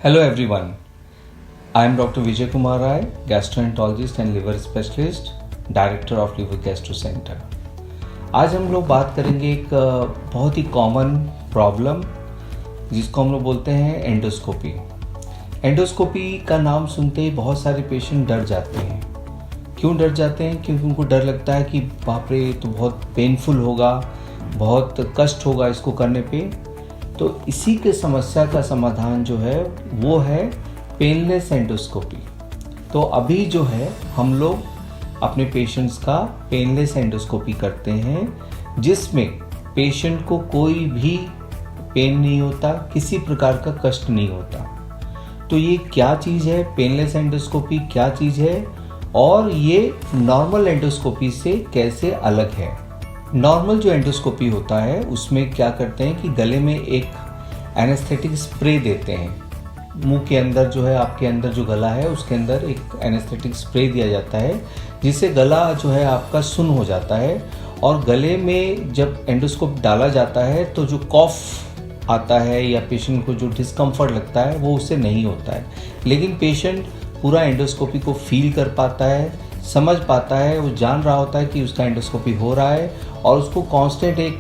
Hello everyone, I am Dr. Vijay Kumar Rai, gastroenterologist and liver specialist, director of liver gastro centre. आज हम लोग बात करेंगे एक बहुत ही कॉमन प्रॉब्लम जिसको हम लोग बोलते हैं एंडोस्कोपी। एंडोस्कोपी का नाम सुनते ही बहुत सारे पेशेंट डर जाते हैं। क्यों डर जाते हैं? क्योंकि उनको डर लगता है कि बाप रे, तो बहुत पेनफुल होगा, बहुत कष्ट होगा इसको करने पे। तो इसी के समस्या का समाधान जो है वो है पेनलेस एंडोस्कोपी। तो अभी जो है हम लोग अपने पेशेंट्स का पेनलेस एंडोस्कोपी करते हैं, जिसमें पेशेंट को कोई भी पेन नहीं होता, किसी प्रकार का कष्ट नहीं होता। तो ये क्या चीज़ है? पेनलेस एंडोस्कोपी क्या चीज़ है और ये नॉर्मल एंडोस्कोपी से कैसे अलग है? नॉर्मल जो एंडोस्कोपी होता है उसमें क्या करते हैं कि गले में एक एनेस्थेटिक स्प्रे देते हैं। मुंह के अंदर जो है, आपके अंदर जो गला है उसके अंदर एक एनेस्थेटिक स्प्रे दिया जाता है, जिससे गला जो है आपका सुन्न हो जाता है। और गले में जब एंडोस्कोप डाला जाता है तो जो कॉफ आता है या पेशेंट को जो डिस्कम्फर्ट लगता है वो उससे नहीं होता है। लेकिन पेशेंट पूरा एंडोस्कोपी को फील कर पाता है, समझ पाता है, वो जान रहा होता है कि उसका एंडोस्कोपी हो रहा है और उसको कांस्टेंट एक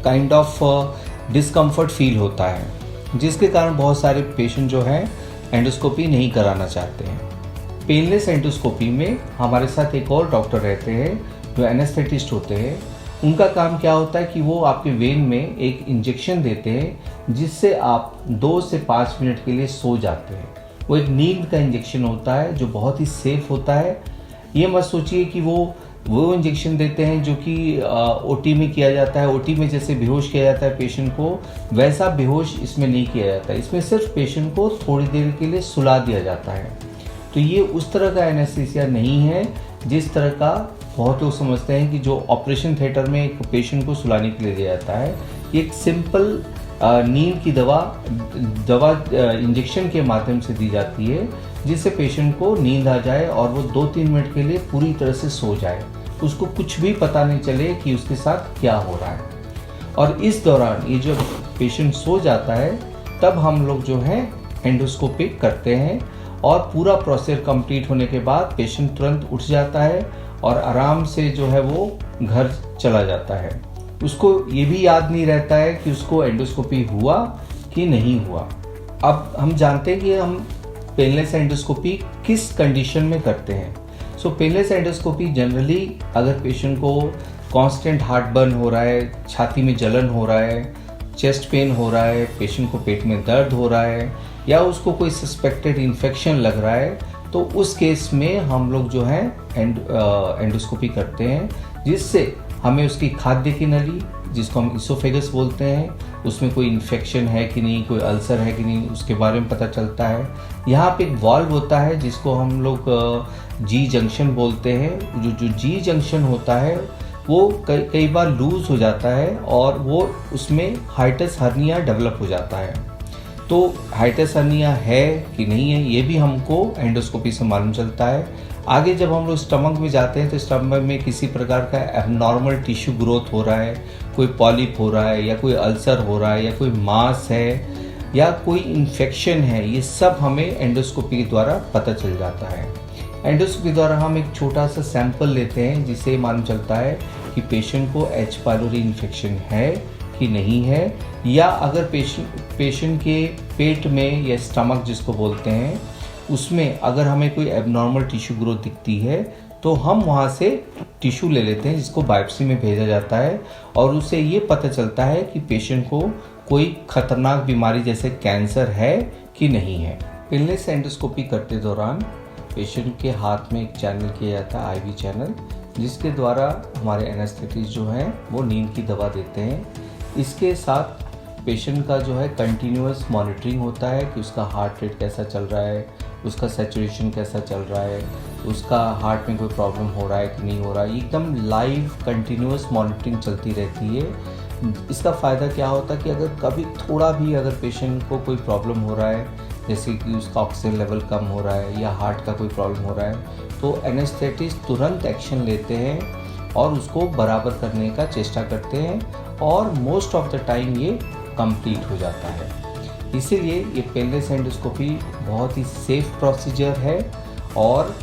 काइंड ऑफ डिस्कम्फर्ट फील होता है, जिसके कारण बहुत सारे पेशेंट जो हैं एंडोस्कोपी नहीं कराना चाहते हैं। पेनलेस एंडोस्कोपी में हमारे साथ एक और डॉक्टर रहते हैं जो एनेस्थेटिस्ट होते हैं। उनका काम क्या होता है कि वो आपके वेन में एक इंजेक्शन देते हैं, जिससे आप 2 से 5 मिनट के लिए सो जाते हैं। वो एक नींद का इंजेक्शन होता है जो बहुत ही सेफ होता है। ये मत सोचिए कि वो इंजेक्शन देते हैं जो कि ओटी में किया जाता है। ओटी में जैसे बेहोश किया जाता है पेशेंट को, वैसा बेहोश इसमें नहीं किया जाता है। इसमें सिर्फ पेशेंट को थोड़ी देर के लिए सुला दिया जाता है। तो ये उस तरह का एनेस्थीसिया नहीं है जिस तरह का बहुत लोग समझते हैं कि जो ऑपरेशन थिएटर में एक पेशेंट को सुलाने के लिए दिया जाता है। ये एक सिंपल नींद की दवा इंजेक्शन के माध्यम से दी जाती है, जिससे पेशेंट को नींद आ जाए और वो 2-3 मिनट के लिए पूरी तरह से सो जाए, उसको कुछ भी पता नहीं चले कि उसके साथ क्या हो रहा है। और इस दौरान ये जब पेशेंट सो जाता है तब हम लोग जो है एंडोस्कोपी करते हैं और पूरा प्रोसेस कंप्लीट होने के बाद पेशेंट तुरंत उठ जाता है और आराम से जो है वो घर चला जाता है। उसको ये भी याद नहीं रहता है कि उसको एंडोस्कोपी हुआ कि नहीं हुआ। अब हम जानते हैं कि हम पेनलेस एंडोस्कोपी किस कंडीशन में करते हैं। सो पेनलेस एंडोस्कोपी जनरली अगर पेशेंट को कांस्टेंट हार्ट बर्न हो रहा है, छाती में जलन हो रहा है, चेस्ट पेन हो रहा है, पेशेंट को पेट में दर्द हो रहा है या उसको कोई सस्पेक्टेड इन्फेक्शन लग रहा है, तो उस केस में हम लोग जो है एंडोस्कोपी करते हैं, जिससे हमें उसकी खाद्य की नली, जिसको हम इसोफेगस बोलते हैं, उसमें कोई इन्फेक्शन है कि नहीं, कोई अल्सर है कि नहीं, उसके बारे में पता चलता है। यहाँ पे एक वाल्व होता है जिसको हम लोग जी जंक्शन बोलते हैं। जो जी जंक्शन होता है वो कई बार लूज हो जाता है और वो उसमें हाइटस हर्निया डेवलप हो जाता है। तो हाइटस हर्निया है कि नहीं है ये भी हमको एंडोस्कोपी से मालूम चलता है। आगे जब हम लोग स्टमक में जाते हैं तो स्टमक में किसी प्रकार का एबनॉर्मल टिश्यू ग्रोथ हो रहा है, कोई पॉलिप हो रहा है या कोई अल्सर हो रहा है या कोई मास है या कोई इन्फेक्शन है, ये सब हमें एंडोस्कोपी के द्वारा पता चल जाता है। एंडोस्कोपी द्वारा हम एक छोटा सा सैंपल लेते हैं जिससे मालूम चलता है कि पेशेंट को एच पायलोरी इन्फेक्शन है कि नहीं है, या अगर पेशेंट के पेट में या स्टमक जिसको बोलते हैं उसमें अगर हमें कोई एबनॉर्मल टिश्यू ग्रोथ दिखती है तो हम वहाँ से टिश्यू ले लेते हैं, जिसको बायोप्सी में भेजा जाता है और उससे ये पता चलता है कि पेशेंट को कोई खतरनाक बीमारी जैसे कैंसर है कि नहीं है। पेनलेस एंडोस्कोपी करते दौरान पेशेंट के हाथ में एक चैनल किया जाता है, आईवी चैनल, जिसके द्वारा हमारे एनेस्थेटिस्ट जो हैं वो नींद की दवा देते हैं। इसके साथ पेशेंट का जो है कंटिन्यूअस मॉनिटरिंग होता है कि उसका हार्ट रेट कैसा चल रहा है, उसका सैचुरेशन कैसा चल रहा है, उसका हार्ट में कोई प्रॉब्लम हो रहा है कि नहीं हो रहा है। एकदम लाइव कंटिन्यूअस मॉनिटरिंग चलती रहती है। इसका फ़ायदा क्या होता है कि अगर कभी थोड़ा भी अगर पेशेंट को कोई प्रॉब्लम हो रहा है, जैसे कि उसका ऑक्सीजन लेवल कम हो रहा है या हार्ट का कोई प्रॉब्लम हो रहा है, तो एनेस्थेटिस्ट तुरंत एक्शन लेते हैं और उसको बराबर करने का चेष्टा करते हैं और मोस्ट ऑफ द टाइम ये कंप्लीट हो जाता है। इसीलिए ये पेनलेस एंडोस्कोपी बहुत ही सेफ प्रोसीजर है और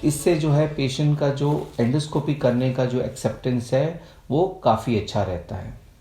इससे जो है पेशेंट का जो एंडोस्कोपी करने का जो एक्सेप्टेंस है वो काफ़ी अच्छा रहता है।